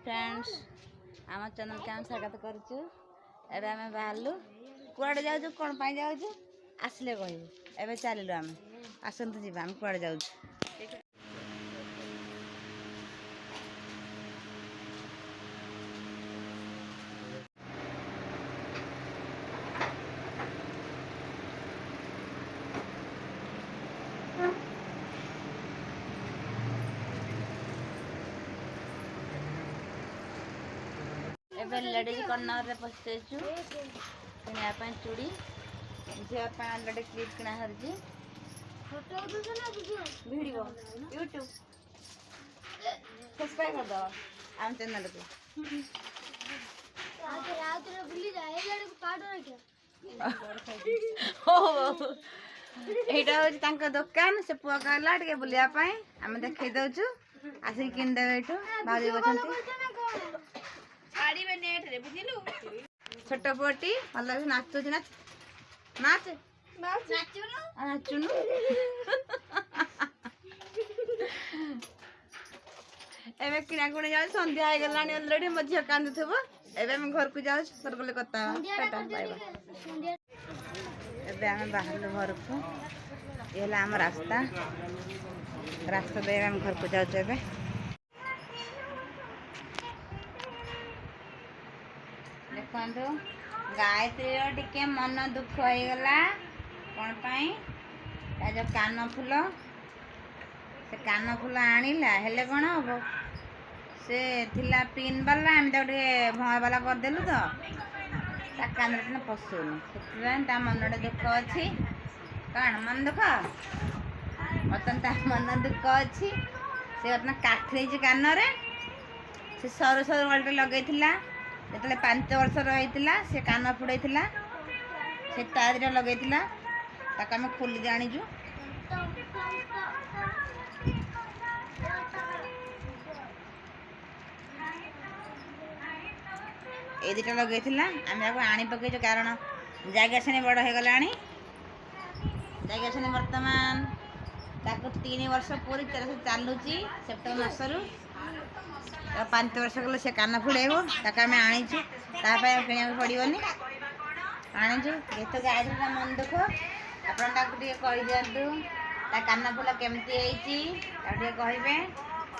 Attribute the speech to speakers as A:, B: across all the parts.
A: friends आम channel के आम स्वागत करुचु एबे आम बाहरलु कुआडे जाऊँ कौन पाई जाऊँ आसले कहबू एबे चलिलु आम आसतु जी आम कुआडे जाऊँ एबे लेडीज कॉर्नर रे पहुंचेचु किना चूड़ी झील अलरेडी क्लिप किना हरजी वीडियो यूट्यूब सब्सक्राइब कर दो आम चैनल को एटा होची तांका दुकान से पुआ कहला टिके बुलिया पई हम देखै दउछु आसी किन देबे एठो भाजी बचंती छोट पुअटी भल भी नाचुच नाच नाच नाचुनु एबे किना कोने जाउ संध्या आइ गलानी ऑलरेडी मझिया कांदु थबो एबे हम घर को जाउ घर बोले कता टाटा बाय बाय एबे हम बाहर घर को एला हम रास्ता रास्ता दे हम घर को जाउ एबे देखो गायत्री टिके मन दुख हो गला कौन पाई जो कान फूल से कान फूल आनिला हेले कौन हम से थिला पिन वाला हम भय वाला करदेलु तो कान पशुनी से मन दुख अच्छी कौन मन दुख बर्तन मन दुख अच्छी से बर्तन काठी कान से सरू सरू गोटे लगे जो 5 वर्ष रही से कान फुड़े से तार लगे आम खोली जाणीजु ये दुटा लगे आम आनी पकईचु कारण जगह से बड़ हो गला जगह से बर्तमान 3 वर्ष पूरी 13 चलुची सेप्टेम्बर मसरू 5 वर्ष गले से कान फुड़ेब आम आनीचु किणा पड़ोनी आनीचु ये तो गायत्री मन दुख आपड़ी कही दिंतु कान फुल केमती कहे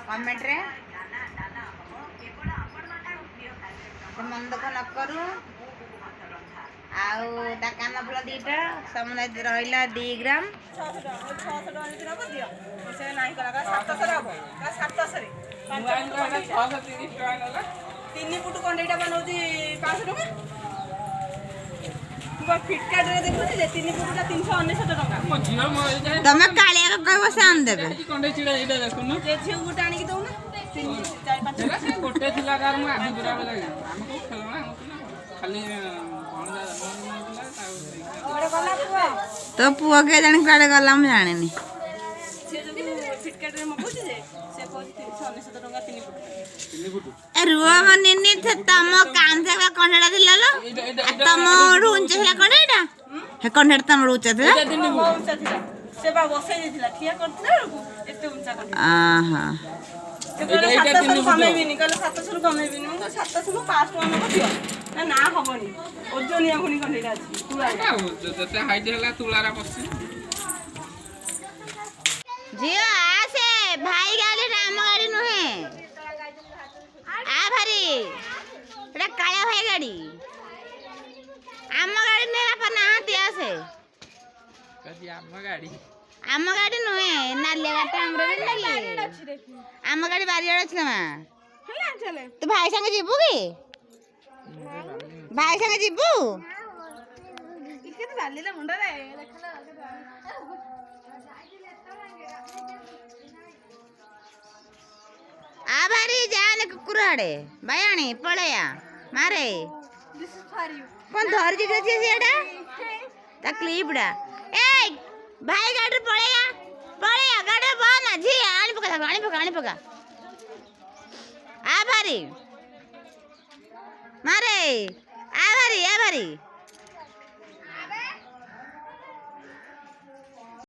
A: कमेंट रे मन दुख न करू आउ कान फुल 2टा समझ रहा 2 ग्राम
B: 3 फुट कंडेटा बनाऊँ 500 टका फ्लिपकार्ट रे देखुची 3 फुट 399 टका
A: तमे कालिया कहबो से आन देबे
B: कंडे चिड़ा एटा देखुनु जे झिउ गुटा आनी कि दउना 3 4 5 से गोटे थिला कार मु आधी पुरा वाला हमको खेलना खाली
A: तो पुआ के जानी काडे गला हम जाने नी
B: से जो फ्लिपकार्ट रे मगुची जे से कोची 399 टका 3 फुट
A: रुआ मनिनी थे तम कांधे का कंडेटा दिला लो तम रुंच हिला कंडेटा हे कंडेटा तम रुंच थिला
B: उंचा थिला से बा बसै दिथिला ठिया करथिला को एते उंचा कंडेटा
A: आहा
B: एटा 3 फुट कमे भी नहीं कहले 700 कमे भी नहीं 700 5 टका न दियो ना ना हबनी ओजनिया खुनी कंडेटा अछि तुला जते हाइट हला तुलारा बसि
A: जियो आसे भाई गाली राम गाड़ी नहे आ भारी एटा काया भाई गाड़ी आम गाड़ी नेला पर नाहती आसे
B: कदी आम
A: गाड़ी नुहे नाले गाटा हमरे लगी आम गाड़ी बारी आड़े छले मा
B: हला चले
A: तो भाई संगे जीबू की भाई संगे जीबू
B: इके तो बालीला मुंडा रे देखला
A: आ भारी जाने कुकुराड़े बायाणी पळया मारे
B: दिस इज फॉर यू
A: कोन धर जी जे सेडा ता क्लिपडा ए भाई गाड़ी पळया गाड़ी बना जी आनी पका आ भारी मारे आ भारी